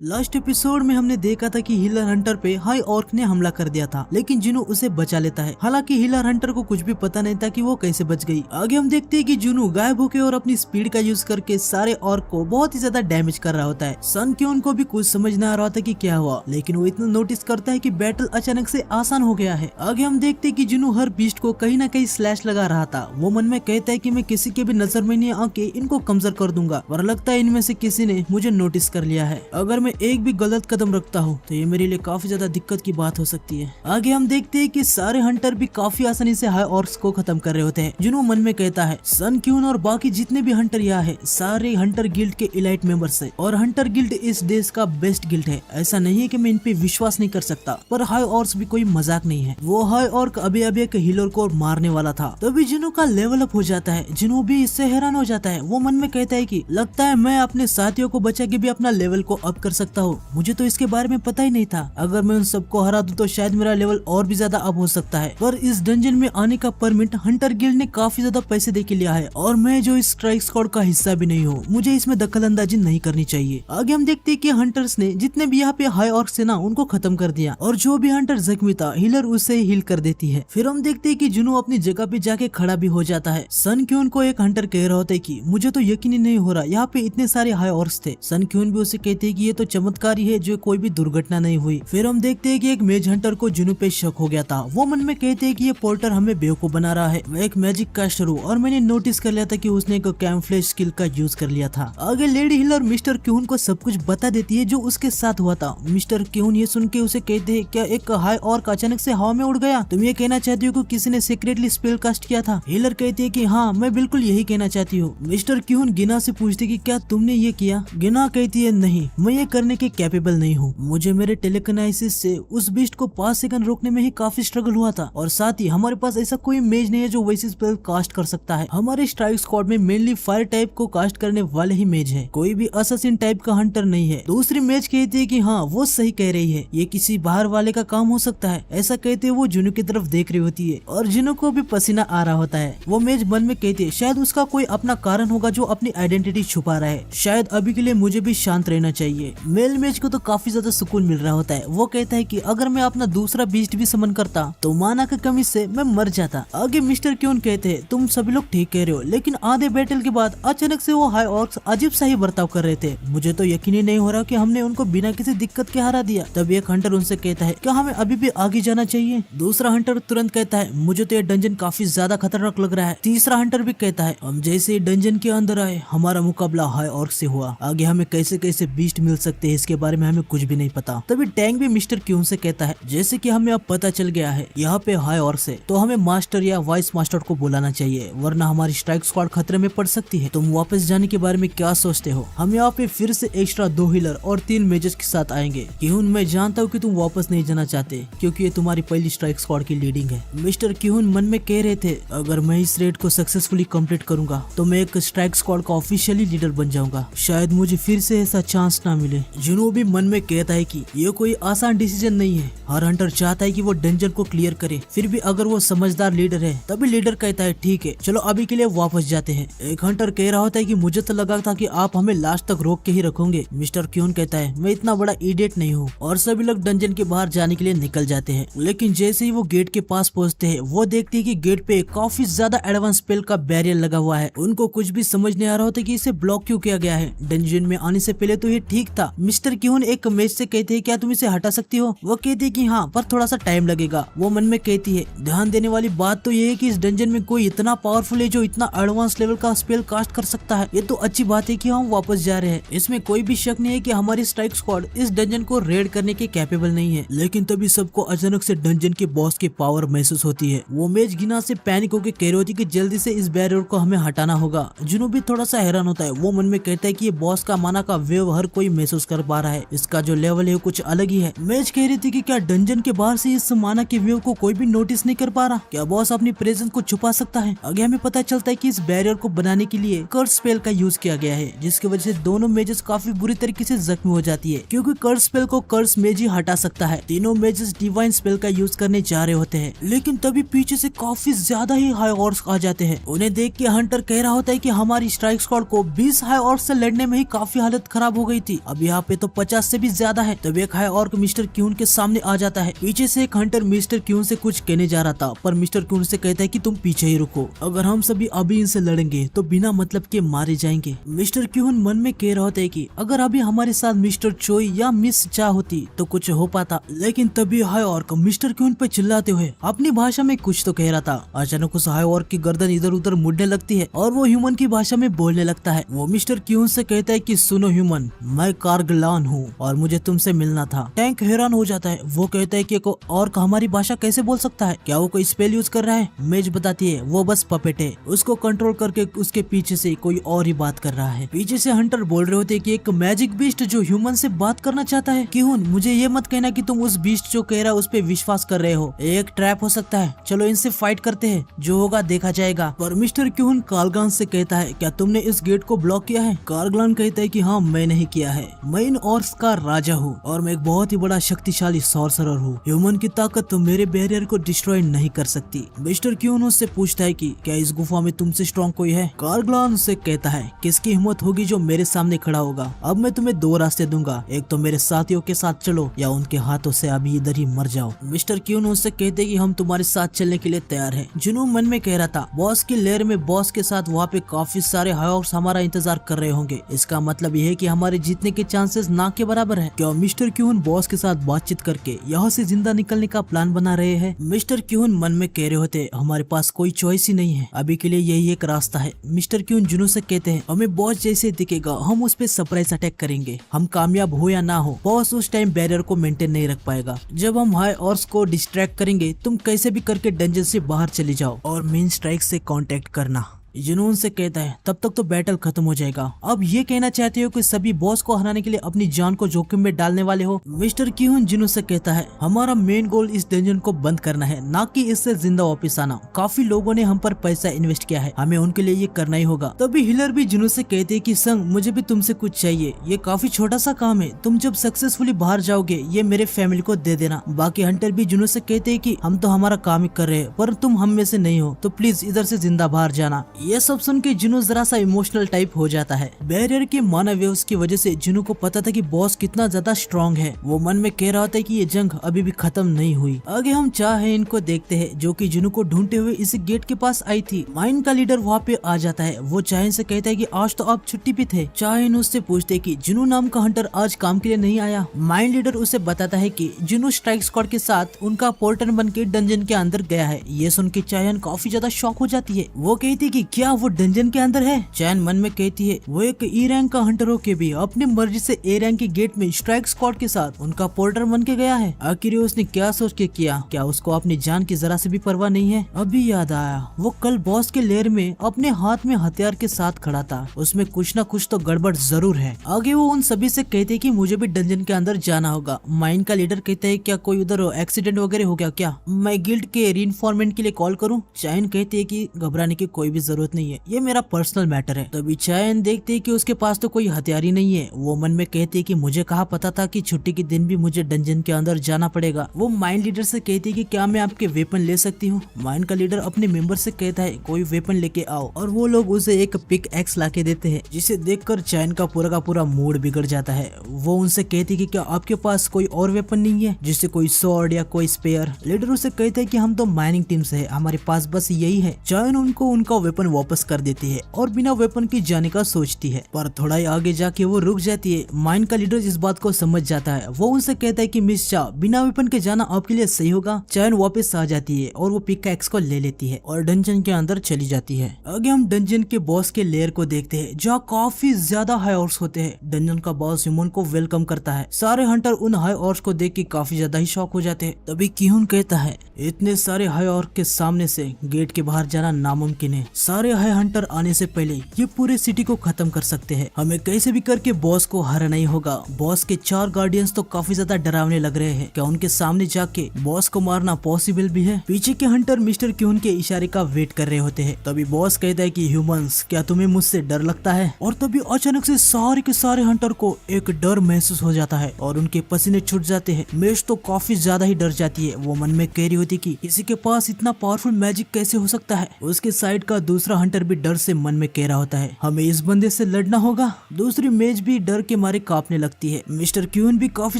Last episode में हमने देखा था कि हीलर हंटर पे हाई ऑर्क ने हमला कर दिया था, लेकिन जुनू उसे बचा लेता है। हालांकि हीलर हंटर को कुछ भी पता नहीं था कि वो कैसे बच गई। आगे हम देखते हैं कि जुनू गायब होके और अपनी स्पीड का यूज करके सारे ऑर्क को बहुत ही ज्यादा डैमेज कर रहा होता है। सन क्योन को भी कुछ समझ न आ रहा था कि क्या हुआ, लेकिन वो इतना नोटिस करता है कि बैटल अचानक से आसान हो गया है। आगे हम देखते हैं कि जुनू हर बीस्ट को कहीं न कहीं स्लैश लगा रहा था। वो मन में कहता है कि मैं किसी के भी नजर में नहीं आके इनको कमजोर कर दूंगा, पर लगता है इनमें से किसी ने मुझे नोटिस कर लिया है। अगर मैं एक भी गलत कदम रखता हूँ तो ये मेरे लिए काफी ज्यादा दिक्कत की बात हो सकती है। आगे हम देखते हैं कि सारे हंटर भी काफी आसानी से हाई ऑर्क्स को खत्म कर रहे होते हैं। जुनू मन में कहता है सन क्यून और बाकी जितने भी हंटर यहाँ है सारे हंटर गिल्ड के इलाइट मेंबर्स है, और हंटर गिल्ड इस देश का बेस्ट गिल्ड है। ऐसा नहीं है कि मैं इन पे विश्वास नहीं कर सकता, पर हाई ऑर्क्स भी कोई मजाक नहीं है। वो हाई ऑर्क अभी अभी एक हीलर को मारने वाला था, तभी जुनू का लेवल अप हो जाता है। जुनू भी इससे हैरान हो जाता है। वो मन में कहता है कि लगता है मैं अपने साथियों को बचा के भी अपना लेवल को अप कर सकता हूँ। मुझे तो इसके बारे में पता ही नहीं था। अगर मैं उन सबको हरा दूं तो शायद मेरा लेवल और भी ज्यादा अप हो सकता है। पर इस डंजन में आने का परमिट हंटर गिल्ड ने काफी ज्यादा पैसे दे के लिया है, और मैं जो इस स्ट्राइक स्क्वाड का हिस्सा भी नहीं हूँ, मुझे इसमें दखल अंदाजी नहीं करनी चाहिए। आगे हम देखते हैं कि हंटर्स ने जितने भी यहाँ पे हाई ऑर्क से ना उनको खत्म कर दिया, और जो भी हंटर जख्मी था हीलर उसे हील कर देती है। फिर हम देखते हैं कि जुनू अपनी जगह पे जाके खड़ा भी हो जाता है। सन क्यून को एक हंटर कह रहा होता है कि मुझे तो यकीन ही नहीं हो रहा यहाँ पे इतने सारे हाई ऑर्क्स थे। सन क्यून भी उसे कहते हैं कि ये तो चमत्कार ही है, जो कोई भी दुर्घटना नहीं हुई। फिर हम देखते हैं कि एक मेज हंटर को जुनू पे शक हो गया था। वो मन में कहते हैं कि ये पोर्टर हमें बेवकूफ बना रहा है। मैं एक मैजिक कास्टर हूँ और मैंने नोटिस कर लिया था कि उसने एक कैमफ्लेज स्किल का यूज कर लिया था। आगे लेडी हिलर मिस्टर क्यून को सब कुछ बता देती है जो उसके साथ हुआ था। मिस्टर क्यून ये सुन के उसे कहते हैं क्या एक हाई ऑर्क अचानक से हवा में उड़ गया? तुम ये कहना चाहती हो कि किसी ने सीक्रेटली स्पेल कास्ट किया था? हिलर कहती है कि हाँ, मैं बिल्कुल यही कहना चाहती हूँ। मिस्टर क्यून गिना से पूछते कि क्या तुमने ये किया? गिना कहती है नहीं, मैं ये करने के कैपेबल नहीं हूँ। मुझे मेरे टेलीकिनेसिस से उस बीस्ट को 5 सेकंड रोकने में ही काफी स्ट्रगल हुआ था, और साथ ही हमारे पास ऐसा कोई मेज नहीं है जो वैसे स्पेल कास्ट कर सकता है। हमारे स्ट्राइक स्क्वाड में मेनली फायर टाइप को कास्ट करने वाले ही मेज है, कोई भी असैसिन टाइप का हंटर नहीं है। दूसरी मेज कहती है कि हाँ, वो सही कह रही है, ये किसी बाहर वाले का काम हो सकता है। ऐसा कहते वो जुनू की तरफ देख रही होती है, और जुनू को भी पसीना आ रहा होता है। वो मेज मन में कहती है शायद उसका कोई अपना कारण होगा जो अपनी आइडेंटिटी छुपा रहा है। शायद अभी के लिए मुझे भी शांत रहना चाहिए। मेल मेज को तो काफी ज्यादा सुकून मिल रहा होता है। वो कहता है कि अगर मैं अपना दूसरा बीस्ट भी समन करता तो माना की कमी से मैं मर जाता। आगे मिस्टर क्यून कहते हैं तुम सभी लोग ठीक कह रहे हो, लेकिन आधे बैटल के बाद अचानक से वो हाई ऑर्क्स अजीब सा ही बर्ताव कर रहे थे। मुझे तो यकीन ही नहीं हो रहा कि हमने उनको बिना किसी दिक्कत के हरा दिया। तब एक हंटर उनसे कहता है क्या हमें अभी भी आगे जाना चाहिए? दूसरा हंटर तुरंत कहता है मुझे तो ये डंजन काफी ज्यादा खतरनाक लग रहा है। तीसरा हंटर भी कहता है हम जैसे ही डंजन के अंदर आए हमारा मुकाबला हाई ऑर्क से हुआ, आगे हमें कैसे कैसे बीस्ट मिल सकते हैं इसके बारे में हमें कुछ भी नहीं पता। तभी टैंक भी मिस्टर क्यून से कहता है जैसे कि हमें अब पता चल गया है यहाँ पे हाई ऑर्क से, तो हमें मास्टर या वाइस मास्टर को बुलाना चाहिए, वरना हमारी स्ट्राइक स्क्वाड खतरे में पड़ सकती है। तुम वापस जाने के बारे में क्या सोचते हो? हम यहाँ पे फिर से एक्स्ट्रा 2 हीलर और 3 मेजर्स के साथ आएंगे। क्यून मैं जानता हूँ कि तुम वापस नहीं जाना चाहते, क्योंकि ये तुम्हारी पहली स्ट्राइक स्क्वाड की लीडिंग है। मिस्टर क्यून मन में कह रहे थे अगर मैं इस रेड को सक्सेसफुली कंप्लीट करूंगा तो मैं एक स्ट्राइक स्क्वाड का ऑफिशियली लीडर बन जाऊंगा। शायद मुझे फिर से ऐसा चांस ना मिले। जुनू भी मन में कहता है कि ये कोई आसान डिसीजन नहीं है। हर हंटर चाहता है कि वो डंजन को क्लियर करे, फिर भी अगर वो समझदार लीडर है तभी लीडर कहता है ठीक है चलो अभी के लिए वापस जाते हैं। एक हंटर कह रहा होता है कि मुझे तो लगा था कि आप हमें लास्ट तक रोक के ही रखोगे। मिस्टर क्यून कहता है मैं इतना बड़ा इडियट नहीं हूँ, और सभी लोग डंजन के बाहर जाने के लिए निकल जाते हैं। लेकिन जैसे ही वो गेट के पास पहुँचते हैं वो देखते हैं कि गेट पे काफी ज्यादा एडवांस स्पेल का बैरियर लगा हुआ है। उनको कुछ भी समझ नहीं आ रहा होता कि इसे ब्लॉक क्यों किया गया है। डंजन में आने से पहले तो ये ठीक था। मिस्टर क्यून एक मेज से कहते हैं क्या तुम इसे हटा सकती हो? वो कहती है कि हाँ, पर थोड़ा सा टाइम लगेगा। वो मन में कहती है ध्यान देने वाली बात तो ये है कि इस डंजन में कोई इतना पावरफुल है जो इतना एडवांस लेवल का स्पेल कास्ट कर सकता है। ये तो अच्छी बात है कि हम वापस जा रहे हैं। इसमें कोई भी शक नहीं है कि हमारी स्ट्राइक स्क्वाड इस डंजन को रेड करने के कैपेबल नहीं है। लेकिन तभी सबको अचानक से डंजन के बॉस की पावर महसूस होती है। वो मेज गिना से पैनिक होकर कह रही होती कि जल्दी से इस बैरियर को हमें हटाना होगा। जुनू भी थोड़ा सा हैरान होता है। वो मन में कहता है कि ये बॉस का माना का वेव हर कोई महसूस कर पा रहा है। इसका जो लेवल है कुछ अलग ही है। मेज कह रही थी कि क्या डंजन के बाहर से इस माना के वेव को कोई भी नोटिस नहीं कर पा रहा। क्या बॉस अपनी प्रेजेंस को छुपा सकता है? आगे हमें पता चलता है कि इस बैरियर को बनाने के लिए कर्स स्पेल का यूज किया गया है, जिसकी वजह से दोनों मेजेस काफी बुरी तरीके से जख्मी हो जाती है, क्योंकि कर्स स्पेल को कर्स मेज ही हटा सकता है। तीनों मेजेस डिवाइन स्पेल का यूज करने जा रहे होते हैं, लेकिन तभी पीछे से काफी ज्यादा ही हाई ऑर्क्स आ जाते हैं। उन्हें देख के हंटर कह रहा होता है कि हमारी स्ट्राइक स्क्वाड को 20 हाई ऑर्क्स से लड़ने में ही काफी हालत खराब हो गई थी, अब यहाँ पे तो 50 से भी ज्यादा है। तब एक हाई ऑर्क मिस्टर क्यून के सामने आ जाता है। पीछे से एक हंटर मिस्टर क्यून से कुछ कहने जा रहा था, पर मिस्टर क्यून से कहता है कि तुम पीछे ही रुको, अगर हम सभी अभी इनसे लड़ेंगे तो बिना मतलब के मारे जाएंगे। मिस्टर क्यून मन में कह रहा होता है कि अगर अभी हमारे साथ मिस्टर चोई या मिस चा होती तो कुछ हो पाता, लेकिन तभी हाई ऑर्क मिस्टर क्यून पे चिल्लाते हुए अपनी भाषा में कुछ तो कह रहा था। अचानक उस हाई ऑर्क की गर्दन इधर उधर मुड़ने लगती है और वो ह्यूमन की भाषा में बोलने लगता है। वो मिस्टर क्यून से कहता है कि सुनो ह्यूमन, मैं कार्गलान हूँ और मुझे तुमसे मिलना था। टैंक हैरान हो जाता है। वो कहता है कि ऑर्क हमारी भाषा कैसे बोल सकता है? क्या वो कोई स्पेल यूज कर रहा है? मेज बताती है वो बस पपेट है, उसको कंट्रोल करके उसके पीछे से कोई और ही बात कर रहा है। पीछे से हंटर बोल रहे होते कि एक मैजिक बीस्ट जो ह्यूमन से बात करना चाहता है। क्यून, मुझे ये मत कहना कि तुम उस बीस्ट जो कह रहा है उस पे विश्वास कर रहे हो, एक ट्रैप हो सकता है। चलो इनसे फाइट करते हैं, जो होगा देखा जाएगा। पर मिस्टर क्यून कार्गलान से कहता है क्या तुमने इस गेट को ब्लॉक किया है? कार्गलान कहता है कि हाँ मैं नहीं किया है, मैं इन ऑर्क्स का राजा हूँ और मैं एक बहुत ही बड़ा शक्तिशाली सॉर्सरर हूँ। ह्यूमन की ताकत तो मेरे बैरियर को डिस्ट्रॉय नहीं कर सकती। मिस्टर क्यून उससे पूछता है कि क्या इस गुफा में तुमसे स्ट्रॉन्ग कोई है? कार्गलान उससे कहता है किसकी हिम्मत होगी जो मेरे सामने खड़ा होगा। अब मैं तुम्हें दो रास्ते दूंगा, एक तो मेरे साथियों के साथ चलो या उनके हाथों से अभी इधर ही मर जाओ। मिस्टर क्यून उससे कहते कि हम तुम्हारे साथ चलने के लिए तैयार हैं। जुनू मन में कह रहा था बॉस की लेयर में बॉस के साथ वहाँ पे काफी सारे हाई ऑर्क्स हमारा इंतजार कर रहे होंगे, इसका मतलब यह है कि हमारे जीतने के चांसेस ना के बराबर है। क्या मिस्टर क्यून बॉस के साथ बातचीत करके यहाँ से जिंदा निकलने का प्लान बना रहे हैं? मिस्टर क्यून मन में कह रहे होते हमारे पास कोई चॉइस ही नहीं है, अभी के लिए यही एक रास्ता है। मिस्टर क्यून जुनू से कहते हैं हमें बॉस जैसे दिखेगा, हम उस पे सरप्राइज अटैक करेंगे, हम कामयाब हो या ना हो बॉस उस टाइम बैरियर को मेंटेन नहीं रख पाएगा। जब हम हाई ऑर्क्स को डिस्ट्रैक्ट करेंगे तुम कैसे भी करके डंजन से बाहर चले जाओ और मेन स्ट्राइक से कांटेक्ट करना। जुनून से कहता है तब तक तो बैटल खत्म हो जाएगा। अब ये कहना चाहते हो कि सभी बॉस को हराने के लिए अपनी जान को जोखिम में डालने वाले हो? मिस्टर क्यून जुनू से कहता है हमारा मेन गोल इस डंजन को बंद करना है, ना कि इससे जिंदा वापस आना। काफी लोगों ने हम पर पैसा इन्वेस्ट किया है, हमें उनके लिए ये करना ही होगा। तभी हिलर भी जुनू से कहते हैं कि संग मुझे भी तुमसे कुछ चाहिए, ये काफी छोटा सा काम है, तुम जब सक्सेसफुली बाहर जाओगे ये मेरे फैमिली को दे देना। बाकी हंटर भी जुनू से कहते हैं कि हम तो हमारा काम ही कर रहे हैं, पर तुम हम में से नहीं हो, तो प्लीज इधर से जिंदा बाहर जाना। ये सब सुन के जुनू जरा सा इमोशनल टाइप हो जाता है। बैरियर के माना वेव्स की वजह से जुनू को पता था कि बॉस कितना ज्यादा स्ट्रॉन्ग है। वो मन में कह रहा होता है कि ये जंग अभी भी खत्म नहीं हुई। आगे हम चाहे इनको देखते हैं जो कि जुनू को ढूंढते हुए इस गेट के पास आई थी। माइन का लीडर वहाँ पे आ जाता है। वो चाइन से कहता है कि आज तो आप छुट्टी पे थे। चाइन उससे पूछते कि जुनू नाम का हंटर आज काम के लिए नहीं आया। माइन लीडर उसे बताता है कि जुनू स्ट्राइक स्क्वाड के साथ उनका पोर्टर बन के डंजन के अंदर गया है। ये सुन के चाइन काफी ज्यादा शॉक हो जाती है। वो कहती कि क्या वो डंजन के अंदर है? चैन मन में कहती है वो एक ई रैंक का हंटर होके भी अपनी मर्जी से ए रैंक के गेट में स्ट्राइक स्क्वाड के साथ उनका पोर्टर बन के गया है। आखिर उसने क्या सोच के किया? क्या उसको अपनी जान की जरा से भी परवाह नहीं है? अभी याद आया, वो कल बॉस के लेयर में अपने हाथ में हथियार के साथ खड़ा था, उसमें कुछ न कुछ तो गड़बड़ जरूर है। आगे वो उन सभी से कहते कि मुझे भी डंजन के अंदर जाना होगा। माइन का लीडर कहता है क्या कोई उधर एक्सीडेंट वगैरह हो गया क्या? मैं गिल्ड के रीइंफोर्समेंट के लिए कॉल करूं? चाइन कहती है कि घबराने की कोई भी जरूरत नहीं है, ये मेरा पर्सनल मैटर है। तभी चाइन देखते है कि उसके पास तो कोई हथियार ही नहीं है। वो मन में कहती है कि मुझे कहा पता था कि छुट्टी के दिन भी मुझे डंजन के अंदर जाना पड़ेगा। वो माइन लीडर से कहती है कि क्या मैं आपके वेपन ले सकती हूँ? माइन का लीडर अपने मेंबर से कहता है कोई वेपन लेके आओ, और वो लोग उसे एक पिक एक्स ला के देते हैं, जिसे देखकर चाइन का पूरा मूड बिगड़ जाता है। वो उनसे कहती है कि क्या आपके पास कोई और वेपन नहीं है, जिससे कोई स्वॉर्ड या कोई स्पेयर? लीडर उसे कहता है कि हम तो माइनिंग टीम से है, हमारे पास बस यही है। चाइन उनको उनका वेपन वापस कर देती है और बिना वेपन की जाने का सोचती है, पर थोड़ा ही आगे जाके वो रुक जाती है। माइन का लीडर इस बात को समझ जाता है। वो उनसे कहता है कि मिस चा, बिना वेपन के जाना आपके लिए सही होगा। चाइन वापस आ जाती है और वो पिकैक्स को ले लेती है और डंजन के अंदर चली जाती है। आगे हम डंजन के बॉस के लेयर को देखते हैं, जहाँ काफी ज्यादा हाई ऑर्क्स होते हैं। डंजन का बॉस ह्यूमन को वेलकम करता है। सारे हंटर उन हाई ऑर्क्स को देख के काफी ज्यादा ही शॉक हो जाते हैं। तभी किहुन कहता है इतने सारे हाई ऑर्क के सामने से गेट के बाहर जाना नामुमकिन है। सारे हाई हंटर आने से पहले ये पूरे सिटी को खत्म कर सकते हैं। हमें कैसे भी करके बॉस को हराना ही होगा। बॉस के 4 गार्डियंस तो काफी ज्यादा डरावने लग रहे हैं। क्या उनके सामने जाके बॉस को मारना पॉसिबल भी है? पीछे के हंटर मिस्टर क्यून के इशारे का वेट कर रहे होते हैं। तभी बॉस कहता है कि ह्यूमंस, क्या तुम्हें मुझसे डर लगता है? और तभी अचानक से सारे के सारे हंटर को एक डर महसूस हो जाता है और उनके पसीने छूट जाते हैं। मेश तो काफी ज्यादा ही डर जाती है। वो मन में कह रही होती कि किसी के पास इतना पावरफुल मैजिक कैसे हो सकता है। उसके साइड का दूसरा हंटर भी डर से मन में कह रहा होता है, हमें इस बंदे से लड़ना होगा। दूसरी मेज भी डर के मारे कांपने लगती है। मिस्टर क्यून भी काफी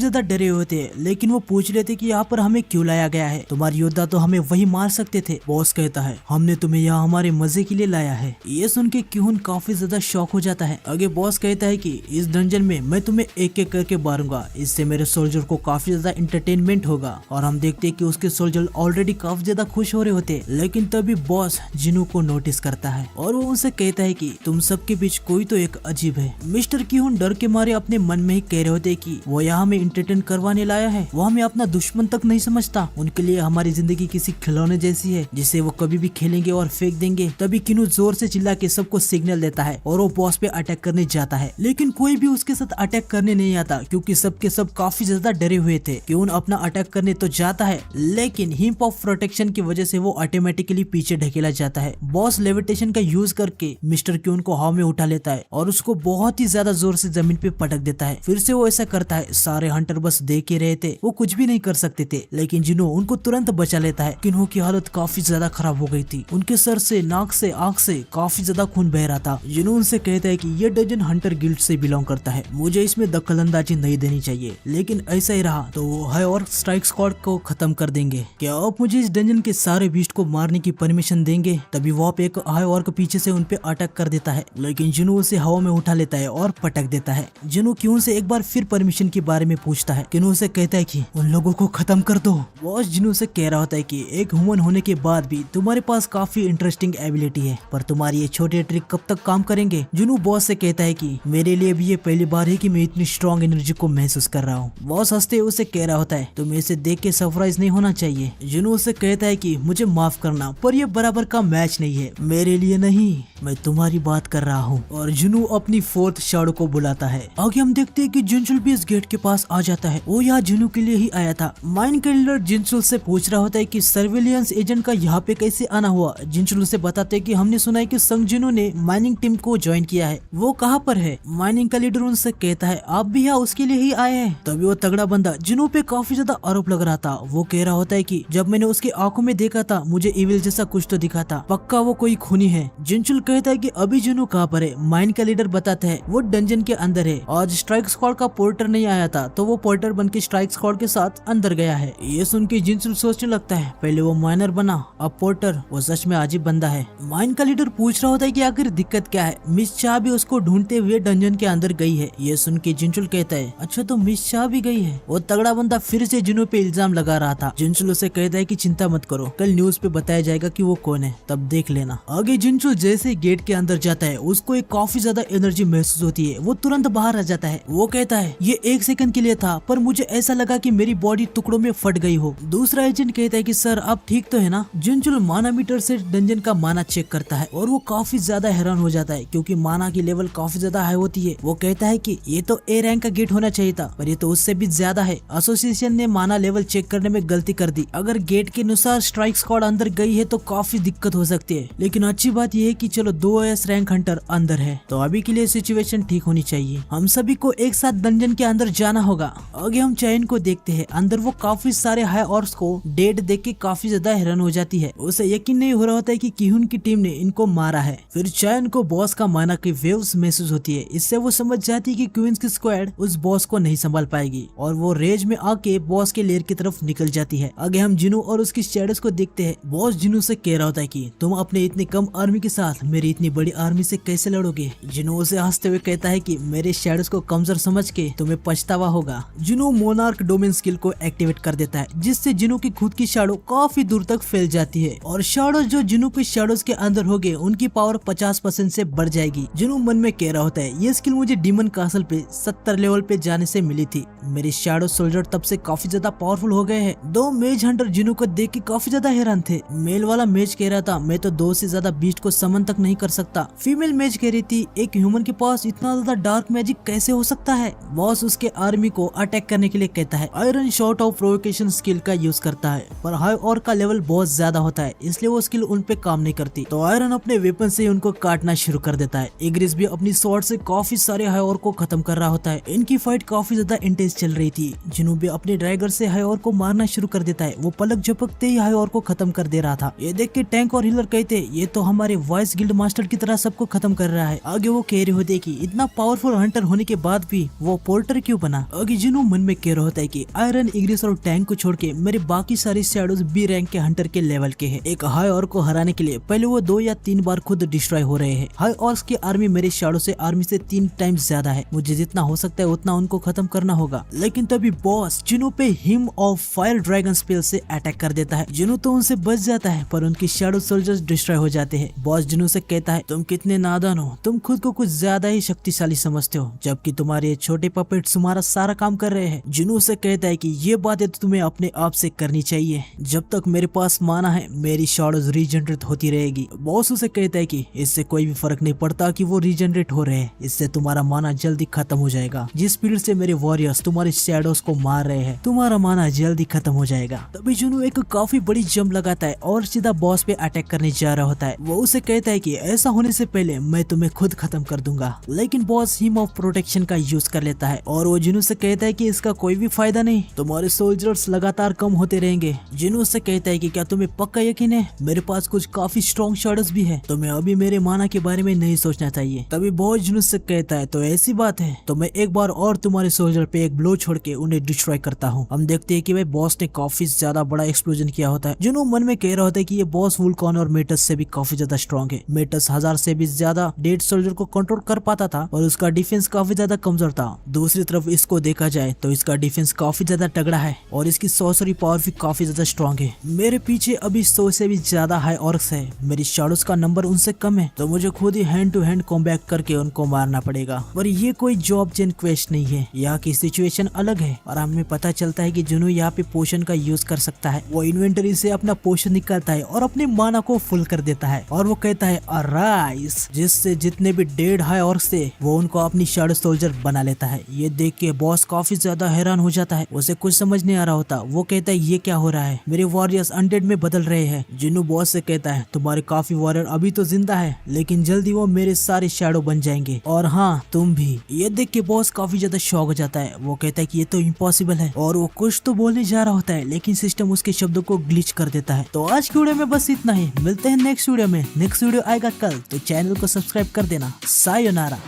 ज्यादा डरे होते हैं, लेकिन वो पूछ लेते कि यहाँ पर हमें क्यों लाया गया है? तुम्हारे योद्धा तो हमें वही मार सकते थे। बॉस कहता है, हमने तुम्हें यहाँ हमारे मजे के लिए लाया है। ये सुन के क्यून काफी ज्यादा शॉक हो जाता है। आगे बॉस कहता है कि इस डंजन में मैं तुम्हें एक एक करके मारूंगा, इससे मेरे सोल्जर को काफी ज्यादा एंटरटेनमेंट होगा। और हम देखते हैं कि उसके सोल्जर ऑलरेडी काफी ज्यादा खुश हो रहे होते हैं। लेकिन तभी बॉस जिनू को नोटिस करता है और वो उनसे कहता है कि तुम सबके बीच कोई तो एक अजीब है। मिस्टर क्यून डर के मारे अपने मन में ही कह रहे होते कि वो यहाँ हमें एंटरटेन करवाने लाया है। वो हमें अपना दुश्मन तक नहीं समझता। उनके लिए हमारी जिंदगी किसी खिलौने जैसी है जिसे वो कभी भी खेलेंगे और फेंक देंगे। तभी किनू जोर से चिल्ला के सबको सिग्नल देता है और वो बॉस पे अटैक करने जाता है। लेकिन कोई भी उसके साथ अटैक करने नहीं आता क्योंकि सबके सब काफी ज्यादा डरे हुए थे। क्यून अपना अटैक करने तो जाता है, लेकिन हिम्प ऑफ प्रोटेक्शन की वजह से वो ऑटोमेटिकली पीछे ढकेला जाता है। बॉस लेविटेशन का यूज करके मिस्टर क्यून को हवा में उठा लेता है और उसको बहुत ही ज्यादा जोर से जमीन पे पटक देता है। फिर से वो ऐसा करता है। सारे हंटर बस देख ही रहे थे, वो कुछ भी नहीं कर सकते थे। लेकिन जिनो उनको तुरंत बचा लेता है। किन्हो की हालत काफी ज्यादा खराब हो गई थी। उनके सर से, नाक से, आंख से काफी ज्यादा खून बह रहा था। जिनो उनसे कहता है कि ये डंजन हंटर गिल्ड से बिलोंग करता है, मुझे इसमें दखलंदाजी नहीं देनी चाहिए। लेकिन ऐसा ही रहा तो वो हाई ऑर्क स्ट्राइक स्क्वाड को खत्म कर देंगे। क्या आप मुझे इस डंजन के सारे बीस्ट को मारने की परमिशन देंगे? तभी वॉप एक हाई ऑर्क पीछे से उनपे अटैक कर देता है, लेकिन जिनो उसे हवा में उठा लेता है और पटक देता है। जिनो क्यून से एक बार फिर परमिशन के बारे में पूछता है। किनो उसे कहता है कि उन लोगों को खत्म कर दो। बॉस जिनो से कह रहा होता है कि एक ह्यूमन होने के बाद भी तुम्हारे पास काफी इंटरेस्टिंग एबिलिटी है, पर तुम्हारी ये छोटे ट्रिक कब तक काम करेंगे? जिनो बॉस से कहता है कि मेरे लिए भी ये पहली बार है कि मैं इतनी स्ट्रॉन्ग एनर्जी को महसूस कर रहा हूँ। बॉस हंसते उसे कह रहा होता है, तुम्हें इसे देख के सरप्राइज नहीं होना चाहिए। जिनो उसे कहता है कि मुझे माफ करना, पर ये बराबर का मैच नहीं है, मेरे लिए नहीं, मैं तुम्हारी बात कर रहा हूँ। और जुनू अपनी 4th शैडो को बुलाता है। आगे हम देखते हैं कि जिनचुल भी इस गेट के पास आ जाता है। वो यहाँ जुनू के लिए ही आया था। माइंड किलर जिनचुल से पूछ रहा होता है कि सर्विलियंस एजेंट का यहाँ पे कैसे आना हुआ। जिनचुल उसे बताते हैं कि हमने सुना है कि संग जिनू ने माइनिंग टीम को ज्वाइन किया है, वो कहाँ पर है? माइनिंग का लीडर उनसे कहता है आप भी यहाँ उसके लिए ही आए हैं। तभी वो तगड़ा बंदा जिनू पे काफी ज्यादा आरोप लग रहा था। वो कह रहा होता है कि जब मैंने उसकी आंखों में देखा था मुझे इविल जैसा कुछ तो दिखा था, पक्का वो कोई खूनी है। जिनचुल कहता है कि अभी जिनू कहाँ पर है? माइंड का लीडर बताता है वो डंजन के अंदर है। आज स्ट्राइक स्क्वाड का पोर्टर नहीं आया था तो वो पोर्टर बन के स्ट्राइक स्क्वाड के साथ अंदर गया है। ये सुन के जिनचुल सोचने लगता है पहले वो माइनर बना अब पोर्टर, वो सच में अजीब बंदा है। माइंड का लीडर पूछ रहा होता है कि आखिर दिक्कत क्या है? मिस चाह भी उसको ढूंढते हुए डंजन के अंदर गई है। ये सुन के जिनचुल कहता है अच्छा तो मिस चाह भी गई है। वो तगड़ा बंदा फिर से जिनू पे इल्जाम लगा रहा था। जिनचुल उसे कहता है कि चिंता मत करो, कल न्यूज पे बताया जाएगा कि वो कौन है, तब देख लेना। आगे जिनचुल जैसे गेट के अंदर जाता है उसको एक काफी ज्यादा एनर्जी महसूस होती है। वो तुरंत बाहर आ जाता है। वो कहता है ये 1 सेकंड के लिए था, पर मुझे ऐसा लगा कि मेरी बॉडी टुकड़ों में फट गई हो। दूसरा एजेंट कहता है कि सर आप ठीक तो है ना? जिनचुल माना मीटर से डंजन का माना चेक करता है और वो काफी ज्यादा हैरान हो जाता है क्योंकि माना की लेवल काफी ज्यादा हाई होती है। वो कहता है कि ये तो ए रैंक का गेट होना चाहिए था, पर ये तो उससे भी ज्यादा है। एसोसिएशन ने माना लेवल चेक करने में गलती कर दी। अगर गेट के अनुसार स्ट्राइक स्क्वाड अंदर गई है तो काफी दिक्कत हो सकती है। लेकिन अच्छी बात यह है कि चलो 2 एस रैंक हंटर अंदर है, तो अभी के लिए सिचुएशन ठीक होनी चाहिए। हम सभी को एक साथ डंजन के अंदर जाना होगा। आगे हम चैन को देखते हैं। अंदर वो काफी सारे हाई ऑर्क्स को डेड देख के काफी ज्यादा हैरान हो जाती है। उसे यकीन नहीं हो रहा होता है कि किहुन की टीम ने इनको मारा है। फिर चैन को बॉस का माना की वेव्स महसूस होती है। इससे वो समझ जाती है कि क्वींस की स्क्वाड उस बॉस को नहीं संभाल पाएगी और वो रेज में आके बॉस के लेयर की तरफ निकल जाती है। आगे हम जिनू और उसकी शैडोज को देखते हैं। बॉस जिनू से कह रहा होता है कि तुम अपने इतनी कम आर्मी के साथ मेरी इतनी बड़ी आर्मी से कैसे लड़ोगे? जिनू उसे हंसते हुए कहता है कि मेरे शैडोज को कमजोर समझ के तुम्हें पछतावा होगा। जिनू मोनार्क डोमेन स्किल को एक्टिवेट कर देता है जिससे जिनू की खुद की शैडो काफी दूर तक फैल जाती है और शैडोज जो जिनू के शैडोज के अंदर होंगे उनकी पावर 50% से बढ़ जाएगी। जिनू मन में कह रहा होता है ये स्किल मुझे डीमन कासल पे 70 लेवल पे जाने से मिली थी। मेरे शैडो सोल्जर तब से काफी ज्यादा पावरफुल हो गए हैं। 2 मेज हंटर जिनू को देख के काफी ज्यादा हैरान थे। मेल वाला मेज कह रहा था मैं तो 2 से ज्यादा ज्यादा बीस्ट को समन तक नहीं कर सकता। फीमेल मेज कह रही थी एक ह्यूमन के पास इतना ज्यादा डार्क मैजिक कैसे हो सकता है। बॉस उसके आर्मी को अटैक करने के लिए कहता है। Iron short of provocation skill का यूज करता है, पर हाई ऑर्क का लेवल बहुत ज्यादा होता है, इसलिए वो स्किल उन पे काम नहीं करती। तो आयरन अपने वेपन से उनको काटना शुरू कर देता है। इग्रिस भी अपनी स्वॉर्ड से काफी सारे हाई ऑर्क को खत्म कर रहा होता है। इनकी फाइट काफी ज्यादा इंटेंस चल रही थी। जिनू भी अपने ड्रैगर से हाई ऑर्क को मारना शुरू कर देता है। वो पलक झपकते ही हाई ऑर्क को खत्म कर दे रहा था। ये देख के टैंक और हीलर कहते ये तो हमारे वाइस गिल्ड मास्टर की तरह सबको खत्म कर रहा है। आगे वो कह रहे होते कि इतना पावरफुल हंटर होने के बाद भी वो पोर्टर क्यों बना। आगे जिनू मन में कह रहा होता है कि आयरन, इग्रिस और टैंक को छोड़ के मेरे बाकी सारे शैडोज बी रैंक के हंटर के लेवल के हैं। एक हाई ऑर्क को हराने के लिए पहले वो 2 या 3 बार खुद डिस्ट्रॉय हो रहे हैं। हाई ऑर्क्स की आर्मी मेरे शैडो से आर्मी से 3 टाइम्स ज्यादा है। मुझे जितना हो सकता है उतना उनको खत्म करना होगा। लेकिन तभी boss Jinu pay him of fire dragon spell से अटैक कर देता है। जिनू तो उनसे बच जाता है, पर उनकी शैडो सोल्जर्स डिस्ट्रॉय हो जाते हैं। बॉस जिनू से कहता है तुम कितने नादान हो, तुम खुद को कुछ ज्यादा ही शक्तिशाली समझते हो, जबकि तुम्हारे छोटे पपेट्स तुम्हारा सारा काम कर रहे हैं। जिनू से कहता है कि ये बातें तो तुम्हें अपने आप से करनी चाहिए। जब तक मेरे पास माना है मेरी शैडोज रीजनरेट होती रहेगी। बॉस उसे कहता है कि इससे कोई भी फर्क नहीं पड़ता कि वो रीजनरेट हो रहे हैं, इससे तुम्हारा माना जल्दी खत्म हो जाएगा। जिस स्पीड से मेरे वॉरियर्स तुम्हारे शैडोज को मार रहे हैं, तुम्हारा माना जल्दी खत्म हो जाएगा। तभी जुनू एक काफी बड़ी जंप लगाता है और सीधा बॉस पे अटैक करने जा रहा होता है। वो उसे कहता है कि ऐसा होने से पहले मैं तुम्हें खुद खत्म कर दूंगा। लेकिन बॉस हिम ऑफ प्रोटेक्शन का यूज कर लेता है और वो जुनू से कहता है कि इसका कोई भी फायदा नहीं, तुम्हारे सोल्जर्स लगातार कम होते रहेंगे। जिनू से कहता है कि क्या तुम्हें पक्का यकीन है, मेरे पास कुछ काफी स्ट्रॉन्ग शैडोज भी है, तुम्हें अभी मेरे माना के बारे में नहीं सोचना चाहिए। तभी बॉस जिनू से कहता है तो ऐसी बात है तो मैं एक बार और तुम्हारे सोल्जर पे एक ब्लो छोड़ के उन्हें डिस्ट्रॉय करता हूँ। हम देखते हैं कि भाई बॉस ने काफी ज्यादा बड़ा एक्सप्लोजन किया होता है। जिनू मन में कह रहा होता है कि ये बॉस वुल्कॉन और मेटस से भी काफी ज्यादा स्ट्रॉन्ग है। मेटस 1000 से भी ज्यादा डेड सोल्जर को कंट्रोल कर पाता था और उसका डिफेंस काफी ज्यादा कमजोर था। दूसरी तरफ इसको देखा जाए तो इसका डिफेंस काफी ज्यादा तगड़ा है और इसकी सॉर्सरी पावर भी काफी ज्यादा स्ट्रॉन्ग है। मेरे पीछे अभी 100 से भी ज्यादा हाई ऑर्क्स है, मेरी शैडोज का नंबर उनसे कम है, तो मुझे खुद ही हैंड टू हैंड कॉम्बैट करके उनको मारना पड़ेगा। पर ये कोई जॉब जेन क्वेस्ट नहीं है, यहाँ की सिचुएशन अलग है और हमें पता चलता है कि जुनू यहाँ पे पोशन का यूज कर सकता है। वो इन्वेंटरी से अपना पोशन निकालता है और अपने माना को फुल कर देता है और वो कहता है अराइज, जिससे जितने भी डेड हाई ऑर्क्स थे वो उनको अपनी शैडो सोल्जर बना लेता है। ये देख के बॉस काफी ज्यादा हैरान हो जाता है, उसे कुछ समझ नहीं आ रहा होता। वो कहता है ये क्या हो रहा है, मेरे वॉरियर्स अनडेड में बदल रहे हैं। जिनू बॉस से कहता है तुम्हारे काफी वॉरियर अभी तो जिंदा है, लेकिन जल्दी वो मेरे सारे शैडो बन जाएंगे और हाँ तुम भी। ये देख के बॉस काफी ज्यादा शॉक हो जाता है। वो कहता है कि ये तो इम्पॉसिबल है और वो कुछ तो बोलने जा रहा होता है, लेकिन सिस्टम उसके शब्दों को ग्लिच कर देता है। तो आज की वीडियो में बस इतना ही, मिलते हैं नेक्स्ट वीडियो में। नेक्स्ट वीडियो आएगा कल, तो चैनल को सब्सक्राइब कर देना। सायोनारा।